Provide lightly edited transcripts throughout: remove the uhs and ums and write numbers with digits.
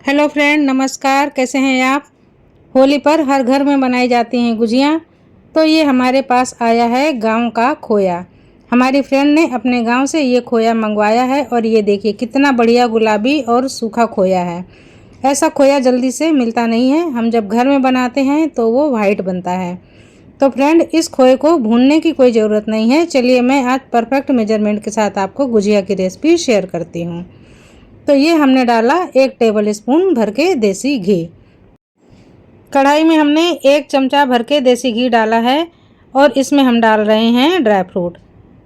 Hello friend, नमस्कार। कैसे हैं आप। होली पर हर घर में बनाई जाती हैं गुजियाँ। तो ये हमारे पास आया है गांव का खोया। हमारी फ्रेंड ने अपने गांव से ये खोया मंगवाया है और ये देखिए कितना बढ़िया गुलाबी और सूखा खोया है। ऐसा खोया जल्दी से मिलता नहीं है। हम जब घर में बनाते हैं तो वो वाइट बनता है। तो फ्रेंड, इस खोए को भूनने की कोई ज़रूरत नहीं है। चलिए मैं आज परफेक्ट मेजरमेंट के साथ आपको गुजिया की रेसिपी शेयर करती हूँ। तो ये हमने डाला 1 टेबल स्पून भर के देसी घी। कढ़ाई में हमने 1 चमचा भर के देसी घी डाला है और इसमें हम डाल रहे हैं ड्राई फ्रूट।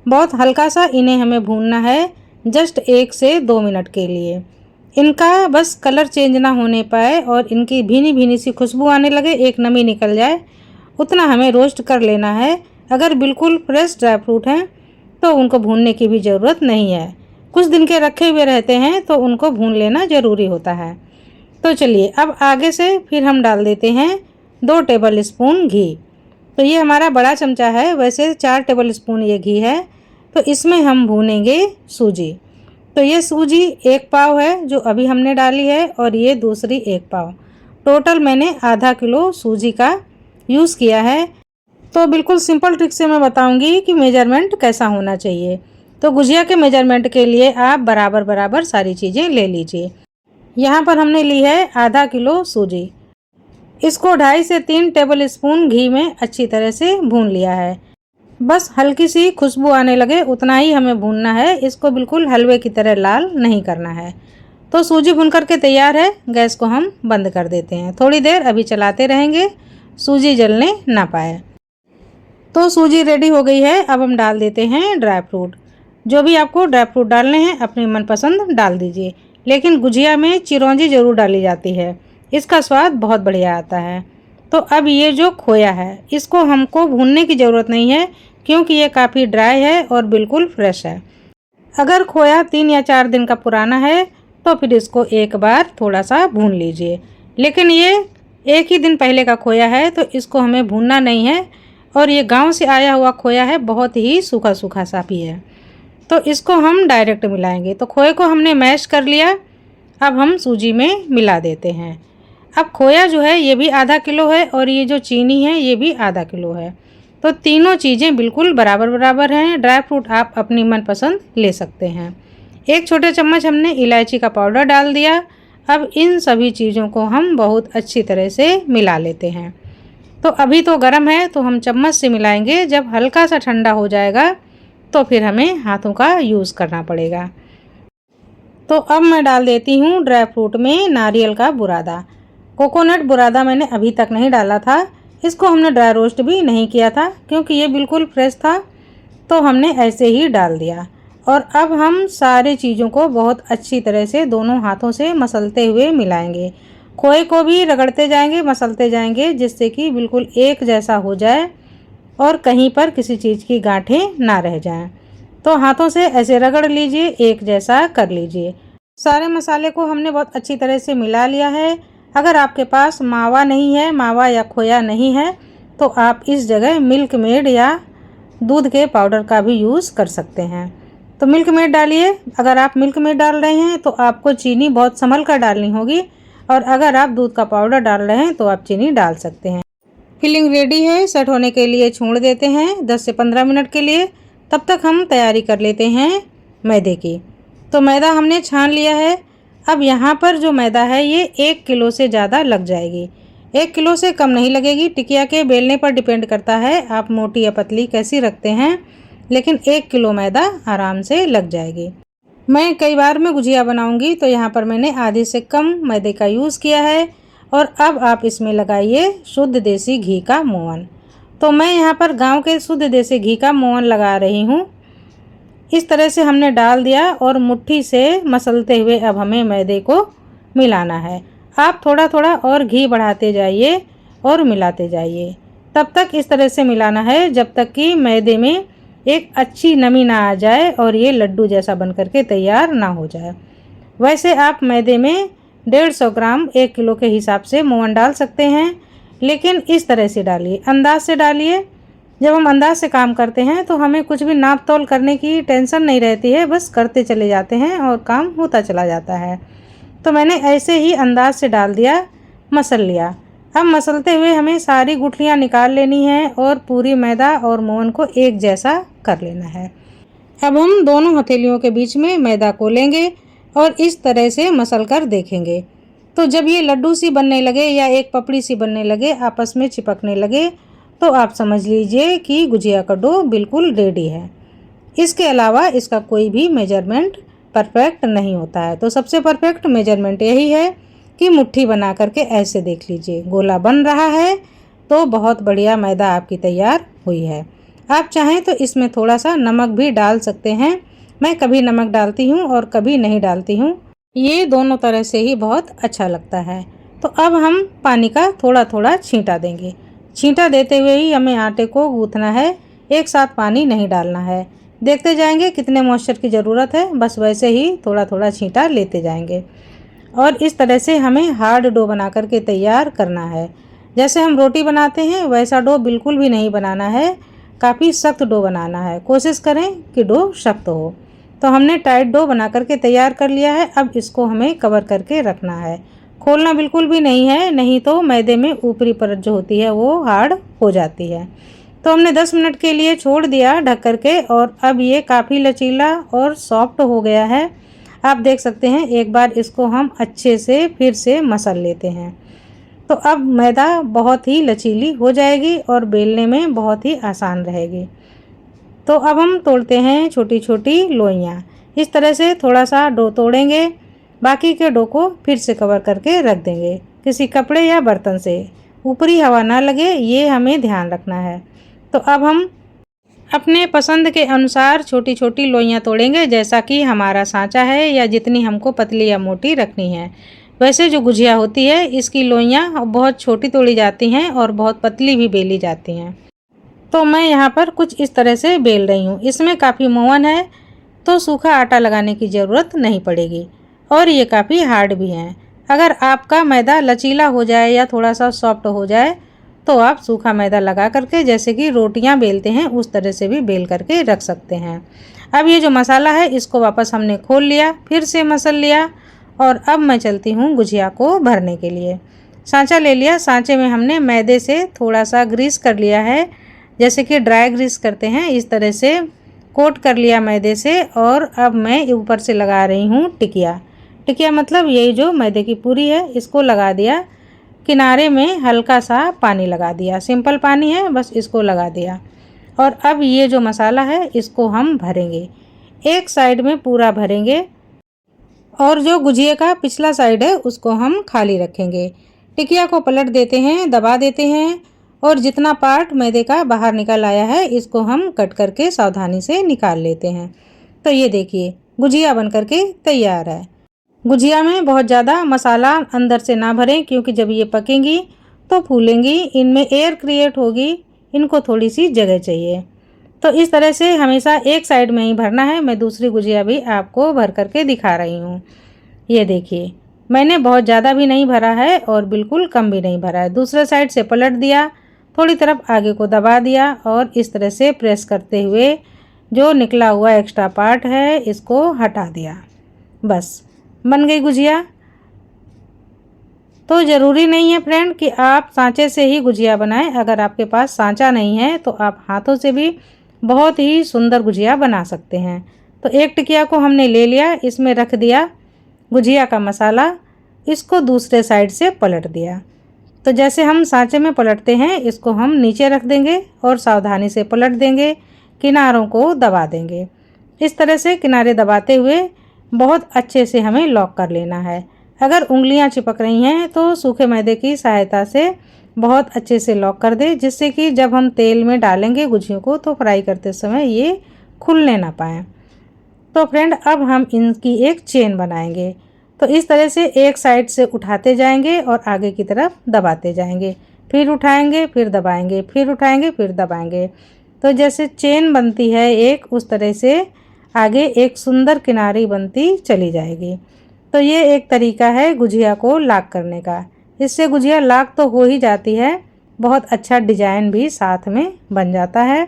बहुत हल्का सा इन्हें हमें भूनना है, जस्ट 1 से 2 मिनट के लिए। इनका बस कलर चेंज ना होने पाए और इनकी भीनी भीनी सी खुशबू आने लगे, एक नमी निकल जाए, उतना हमें रोस्ट कर लेना है। अगर बिल्कुल फ्रेश ड्राई फ्रूट हैं तो उनको भूनने की भी ज़रूरत नहीं है। कुछ दिन के रखे हुए रहते हैं तो उनको भून लेना ज़रूरी होता है। तो चलिए अब आगे से फिर हम डाल देते हैं 2 टेबल स्पून घी। तो ये हमारा बड़ा चमचा है, वैसे 4 टेबल स्पून ये घी है। तो इसमें हम भूनेंगे सूजी। तो ये सूजी 1 पाव है जो अभी हमने डाली है और ये दूसरी 1 पाव। टोटल मैंने आधा किलो सूजी का यूज़ किया है। तो बिल्कुल सिंपल ट्रिक से मैं बताऊंगी कि मेजरमेंट कैसा होना चाहिए। तो गुजिया के मेजरमेंट के लिए आप बराबर बराबर सारी चीज़ें ले लीजिए। यहाँ पर हमने ली है आधा किलो सूजी। इसको 2.5 से 3 टेबल स्पून घी में अच्छी तरह से भून लिया है। बस हल्की सी खुशबू आने लगे उतना ही हमें भूनना है। इसको बिल्कुल हलवे की तरह लाल नहीं करना है। तो सूजी भून करके तैयार है। गैस को हम बंद कर देते हैं। थोड़ी देर अभी चलाते रहेंगे, सूजी जलने ना पाए। तो सूजी रेडी हो गई है। अब हम डाल देते हैं ड्राई फ्रूट। जो भी आपको ड्राई फ्रूट डालने हैं अपनी मनपसंद डाल दीजिए, लेकिन गुजिया में चिरौंजी ज़रूर डाली जाती है, इसका स्वाद बहुत बढ़िया आता है। तो अब ये जो खोया है इसको हमको भूनने की ज़रूरत नहीं है, क्योंकि ये काफ़ी ड्राई है और बिल्कुल फ्रेश है। अगर खोया 3 या 4 दिन का पुराना है तो फिर इसको एक बार थोड़ा सा भून लीजिए, लेकिन ये 1 ही दिन पहले का खोया है तो इसको हमें भूनना नहीं है। और ये गांव से आया हुआ खोया है, बहुत ही सूखा सूखा सा भी है। तो इसको हम डायरेक्ट मिलाएंगे। तो खोए को हमने मैश कर लिया, अब हम सूजी में मिला देते हैं। अब खोया जो है ये भी आधा किलो है और ये जो चीनी है ये भी आधा किलो है। तो तीनों चीज़ें बिल्कुल बराबर बराबर हैं। ड्राई फ्रूट आप अपनी मनपसंद ले सकते हैं। 1 छोटे चम्मच हमने इलायची का पाउडर डाल दिया। अब इन सभी चीज़ों को हम बहुत अच्छी तरह से मिला लेते हैं। तो अभी तो गर्म है तो हम चम्मच से मिलाएंगे। जब हल्का सा ठंडा हो जाएगा तो फिर हमें हाथों का यूज़ करना पड़ेगा। तो अब मैं डाल देती हूँ ड्राई फ्रूट में नारियल का बुरादा। कोकोनट बुरादा मैंने अभी तक नहीं डाला था। इसको हमने ड्राई रोस्ट भी नहीं किया था क्योंकि ये बिल्कुल फ्रेश था, तो हमने ऐसे ही डाल दिया। और अब हम सारी चीज़ों को बहुत अच्छी तरह से दोनों हाथों से मसलते हुए मिलाएंगे। खोए को भी रगड़ते जाएंगे, मसलते जाएंगे, जिससे कि बिल्कुल एक जैसा हो जाए और कहीं पर किसी चीज़ की गांठें ना रह जाएं। तो हाथों से ऐसे रगड़ लीजिए, एक जैसा कर लीजिए। सारे मसाले को हमने बहुत अच्छी तरह से मिला लिया है। अगर आपके पास मावा नहीं है, मावा या खोया नहीं है, तो आप इस जगह मिल्क मेड या दूध के पाउडर का भी यूज़ कर सकते हैं। तो मिल्क मेड डालिए। अगर आप मिल्क मेड डाल रहे हैं तो आपको चीनी बहुत संभल कर डालनी होगी, और अगर आप दूध का पाउडर डाल रहे हैं तो आप चीनी डाल सकते हैं। फिलिंग रेडी है, सेट होने के लिए छोड़ देते हैं 10 से 15 मिनट के लिए। तब तक हम तैयारी कर लेते हैं मैदे की। तो मैदा हमने छान लिया है। अब यहाँ पर जो मैदा है ये 1 किलो से ज़्यादा लग जाएगी। 1 किलो से कम नहीं लगेगी। टिकिया के बेलने पर डिपेंड करता है आप मोटी या पतली कैसी रखते हैं, लेकिन 1 किलो मैदा आराम से लग जाएगी। मैं कई बार में गुजिया बनाऊंगी तो यहाँ पर मैंने आधे से कम मैदे का यूज़ किया है। और अब आप इसमें लगाइए शुद्ध देसी घी का मोहन। तो मैं यहाँ पर गांव के शुद्ध देसी घी का मोहन लगा रही हूँ। इस तरह से हमने डाल दिया और मुट्ठी से मसलते हुए अब हमें मैदे को मिलाना है। आप थोड़ा थोड़ा और घी बढ़ाते जाइए और मिलाते जाइए। तब तक इस तरह से मिलाना है जब तक कि मैदे में एक अच्छी नमी ना आ जाए और ये लड्डू जैसा बन करके तैयार ना हो जाए। वैसे आप मैदे में 150 ग्राम 1 किलो के हिसाब से मोहन डाल सकते हैं, लेकिन इस तरह से डालिए, अंदाज से डालिए। जब हम अंदाज से काम करते हैं तो हमें कुछ भी नाप तोल करने की टेंशन नहीं रहती है, बस करते चले जाते हैं और काम होता चला जाता है। तो मैंने ऐसे ही अंदाज से डाल दिया, मसल लिया। अब मसलते हुए हमें सारी गुठलियाँ निकाल लेनी है और पूरी मैदा और मोहन को एक जैसा कर लेना है। अब हम दोनों हथेलियों के बीच में मैदा को लेंगे और इस तरह से मसल कर देखेंगे। तो जब ये लड्डू सी बनने लगे या एक पपड़ी सी बनने लगे, आपस में चिपकने लगे, तो आप समझ लीजिए कि गुजिया का डो बिल्कुल रेडी है। इसके अलावा इसका कोई भी मेजरमेंट परफेक्ट नहीं होता है। तो सबसे परफेक्ट मेजरमेंट यही है कि मुट्ठी बना करके ऐसे देख लीजिए, गोला बन रहा है तो बहुत बढ़िया मैदा आपकी तैयार हुई है। आप चाहें तो इसमें थोड़ा सा नमक भी डाल सकते हैं। मैं कभी नमक डालती हूँ और कभी नहीं डालती हूँ, ये दोनों तरह से ही बहुत अच्छा लगता है। तो अब हम पानी का थोड़ा थोड़ा छींटा देंगे। छींटा देते हुए ही हमें आटे को गूँथना है, एक साथ पानी नहीं डालना है। देखते जाएंगे कितने मॉइस्चर की ज़रूरत है, बस वैसे ही थोड़ा थोड़ा छींटा लेते जाएंगे। और इस तरह से हमें हार्ड डो बना करके तैयार करना है। जैसे हम रोटी बनाते हैं वैसा डो बिल्कुल भी नहीं बनाना है, काफ़ी सख्त डो बनाना है। कोशिश करें कि डो सख्त हो। तो हमने टाइट डो बना करके तैयार कर लिया है। अब इसको हमें कवर करके रखना है, खोलना बिल्कुल भी नहीं है, नहीं तो मैदे में ऊपरी परत जो होती है वो हार्ड हो जाती है। तो हमने 10 मिनट के लिए छोड़ दिया ढक करके और अब ये काफ़ी लचीला और सॉफ्ट हो गया है। आप देख सकते हैं, एक बार इसको हम अच्छे से फिर से मसल लेते हैं। तो अब मैदा बहुत ही लचीली हो जाएगी और बेलने में बहुत ही आसान रहेगी। तो अब हम तोड़ते हैं छोटी छोटी लोइयाँ। इस तरह से थोड़ा सा डो तोड़ेंगे, बाकी के डो को फिर से कवर करके रख देंगे किसी कपड़े या बर्तन से। ऊपरी हवा ना लगे, ये हमें ध्यान रखना है। तो अब हम अपने पसंद के अनुसार छोटी छोटी लोइयाँ तोड़ेंगे, जैसा कि हमारा सांचा है या जितनी हमको पतली या मोटी रखनी है। वैसे जो गुजिया होती है इसकी लोइयाँ बहुत छोटी तोड़ी जाती हैं और बहुत पतली भी बेली जाती हैं। तो मैं यहाँ पर कुछ इस तरह से बेल रही हूँ। इसमें काफ़ी मोहन है तो सूखा आटा लगाने की ज़रूरत नहीं पड़ेगी और ये काफ़ी हार्ड भी हैं। अगर आपका मैदा लचीला हो जाए या थोड़ा सा सॉफ्ट हो जाए तो आप सूखा मैदा लगा करके जैसे कि रोटियां बेलते हैं उस तरह से भी बेल करके रख सकते हैं। अब ये जो मसाला है इसको वापस हमने खोल लिया, फिर से मसल लिया और अब मैं चलती हूँ गुजिया को भरने के लिए। सांचा ले लिया, सांचे में हमने मैदे से थोड़ा सा ग्रीस कर लिया है, जैसे कि ड्राई ग्रीस करते हैं इस तरह से कोट कर लिया मैदे से। और अब मैं ऊपर से लगा रही हूँ टिकिया। टिकिया मतलब यही जो मैदे की पूरी है इसको लगा दिया, किनारे में हल्का सा पानी लगा दिया, सिंपल पानी है बस इसको लगा दिया। और अब ये जो मसाला है इसको हम भरेंगे, एक साइड में पूरा भरेंगे और जो गुजिया का पिछला साइड है उसको हम खाली रखेंगे। टिकिया को पलट देते हैं, दबा देते हैं और जितना पार्ट मैदे का बाहर निकल आया है इसको हम कट करके सावधानी से निकाल लेते हैं। तो ये देखिए गुजिया बन करके तैयार है। गुजिया में बहुत ज़्यादा मसाला अंदर से ना भरें क्योंकि जब ये पकेंगी तो फूलेंगी, इनमें एयर क्रिएट होगी, इनको थोड़ी सी जगह चाहिए। तो इस तरह से हमेशा एक साइड में ही भरना है। मैं दूसरी गुजिया भी आपको भर करके दिखा रही हूँ। ये देखिए मैंने बहुत ज़्यादा भी नहीं भरा है और बिल्कुल कम भी नहीं भरा है। दूसरे साइड से पलट दिया, थोड़ी तरफ आगे को दबा दिया और इस तरह से प्रेस करते हुए जो निकला हुआ एक्स्ट्रा पार्ट है इसको हटा दिया, बस बन गई गुजिया। तो ज़रूरी नहीं है फ्रेंड कि आप सांचे से ही गुजिया बनाएं। अगर आपके पास सांचा नहीं है तो आप हाथों से भी बहुत ही सुंदर गुजिया बना सकते हैं। तो एक टिकिया को हमने ले लिया, इसमें रख दिया गुजिया का मसाला, इसको दूसरे साइड से पलट दिया। तो जैसे हम सांचे में पलटते हैं इसको हम नीचे रख देंगे और सावधानी से पलट देंगे, किनारों को दबा देंगे। इस तरह से किनारे दबाते हुए बहुत अच्छे से हमें लॉक कर लेना है। अगर उंगलियां चिपक रही हैं तो सूखे मैदे की सहायता से बहुत अच्छे से लॉक कर दे, जिससे कि जब हम तेल में डालेंगे गुजियों को तो फ्राई करते समय ये खुलने ना पाएँ। तो फ्रेंड अब हम इनकी एक चेन बनाएंगे। तो इस तरह से एक साइड से उठाते जाएंगे और आगे की तरफ दबाते जाएंगे, फिर उठाएंगे फिर दबाएंगे, फिर उठाएंगे फिर दबाएंगे। तो जैसे चेन बनती है एक, उस तरह से आगे एक सुंदर किनारी बनती चली जाएगी। तो ये एक तरीका है गुजिया को लॉक करने का। इससे गुजिया लॉक तो हो ही जाती है, बहुत अच्छा डिजाइन भी साथ में बन जाता है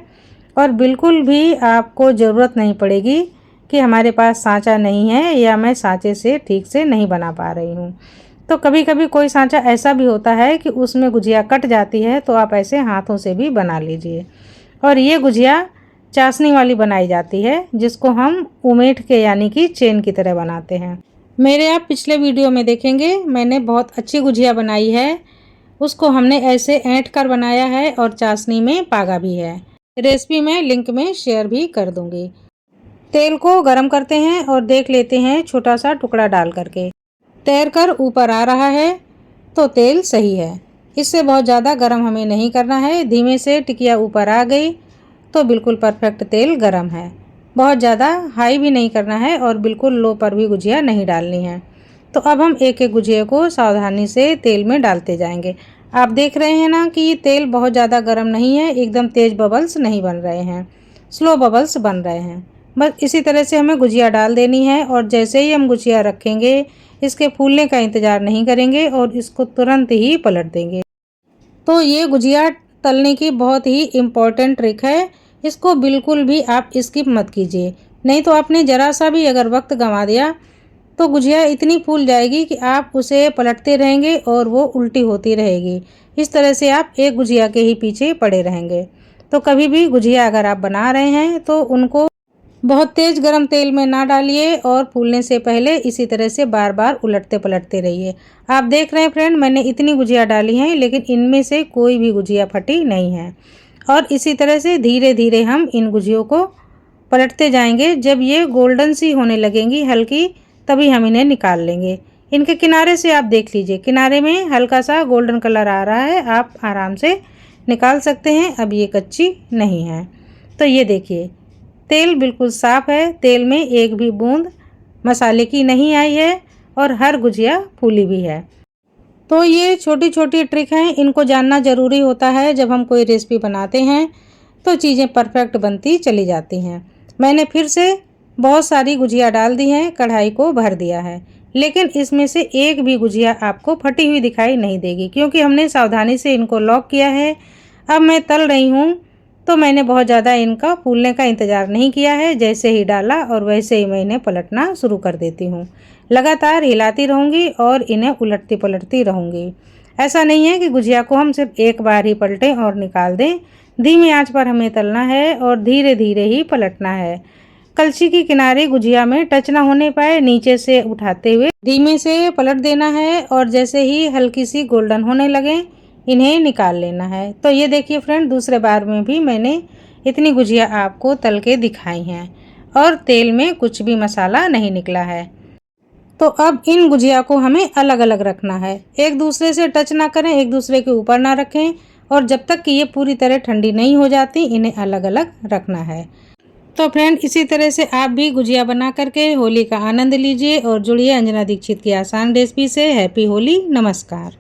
और बिल्कुल भी आपको ज़रूरत नहीं पड़ेगी कि हमारे पास सांचा नहीं है या मैं सांचे से ठीक से नहीं बना पा रही हूँ। तो कभी कभी कोई सांचा ऐसा भी होता है कि उसमें गुजिया कट जाती है, तो आप ऐसे हाथों से भी बना लीजिए। और ये गुजिया चाशनी वाली बनाई जाती है, जिसको हम उमेठ के यानी कि चेन की तरह बनाते हैं। मेरे आप पिछले वीडियो में देखेंगे, मैंने बहुत अच्छी गुजिया बनाई है। उसको हमने ऐसे ऐंठ कर बनाया है और चाशनी में पागा भी है। रेसिपी मैं लिंक में शेयर भी कर दूंगी। तेल को गरम करते हैं और देख लेते हैं छोटा सा टुकड़ा डाल करके तैर कर ऊपर आ रहा है तो तेल सही है। इससे बहुत ज़्यादा गरम हमें नहीं करना है। धीमे से टिकिया ऊपर आ गई तो बिल्कुल परफेक्ट तेल गरम है। बहुत ज़्यादा हाई भी नहीं करना है और बिल्कुल लो पर भी गुजिया नहीं डालनी है। तो अब हम एक एक गुजिया को सावधानी से तेल में डालते जाएंगे। आप देख रहे हैं ना कि ये तेल बहुत ज़्यादा गर्म नहीं है, एकदम तेज़ बबल्स नहीं बन रहे हैं, स्लो बबल्स बन रहे हैं। बस इसी तरह से हमें गुजिया डाल देनी है और जैसे ही हम गुजिया रखेंगे, इसके फूलने का इंतज़ार नहीं करेंगे और इसको तुरंत ही पलट देंगे। तो ये गुजिया तलने की बहुत ही इम्पोर्टेंट ट्रिक है। इसको बिल्कुल भी आप स्किप मत कीजिए, नहीं तो आपने ज़रा सा भी अगर वक्त गंवा दिया तो गुजिया इतनी फूल जाएगी कि आप उसे पलटते रहेंगे और वो उल्टी होती रहेगी। इस तरह से आप एक गुजिया के ही पीछे पड़े रहेंगे। तो कभी भी गुजिया अगर आप बना रहे हैं तो उनको बहुत तेज़ गरम तेल में ना डालिए और फूलने से पहले इसी तरह से बार बार उलटते पलटते रहिए। आप देख रहे हैं फ्रेंड, मैंने इतनी गुजिया डाली हैं लेकिन इनमें से कोई भी गुजिया फटी नहीं है। और इसी तरह से धीरे धीरे हम इन गुजियों को पलटते जाएंगे। जब ये गोल्डन सी होने लगेंगी हल्की, तभी हम इन्हें निकाल लेंगे। इनके किनारे से आप देख लीजिए, किनारे में हल्का सा गोल्डन कलर आ रहा है, आप आराम से निकाल सकते हैं। अब ये कच्ची नहीं है। तो ये देखिए, तेल बिल्कुल साफ़ है, तेल में एक भी बूंद मसाले की नहीं आई है और हर गुजिया फूली भी है। तो ये छोटी छोटी ट्रिक हैं, इनको जानना ज़रूरी होता है। जब हम कोई रेसिपी बनाते हैं तो चीज़ें परफेक्ट बनती चली जाती हैं। मैंने फिर से बहुत सारी गुजिया डाल दी हैं, कढ़ाई को भर दिया है, लेकिन इसमें से एक भी गुजिया आपको फटी हुई दिखाई नहीं देगी, क्योंकि हमने सावधानी से इनको लॉक किया है। अब मैं तल रही हूँ तो मैंने बहुत ज़्यादा इनका फूलने का इंतज़ार नहीं किया है। जैसे ही डाला और वैसे ही मैं इन्हें पलटना शुरू कर देती हूँ। लगातार हिलाती रहूँगी और इन्हें उलटती पलटती रहूँगी। ऐसा नहीं है कि गुजिया को हम सिर्फ एक बार ही पलटें और निकाल दें। धीमी आंच पर हमें तलना है और धीरे धीरे ही पलटना है। कलछी की किनारे गुजिया में टच ना होने पाए, नीचे से उठाते हुए धीमे से पलट देना है और जैसे ही हल्की सी गोल्डन होने लगे इन्हें निकाल लेना है। तो ये देखिए फ्रेंड, दूसरे बार में भी मैंने इतनी गुजिया आपको तल के दिखाई हैं और तेल में कुछ भी मसाला नहीं निकला है। तो अब इन गुजिया को हमें अलग अलग रखना है, एक दूसरे से टच ना करें, एक दूसरे के ऊपर ना रखें और जब तक कि ये पूरी तरह ठंडी नहीं हो जाती इन्हें अलग अलग रखना है। तो फ्रेंड, इसी तरह से आप भी गुजिया बना करके होली का आनंद लीजिए और जुड़िए अंजना दीक्षित की आसान रेसिपी से। हैप्पी होली, नमस्कार।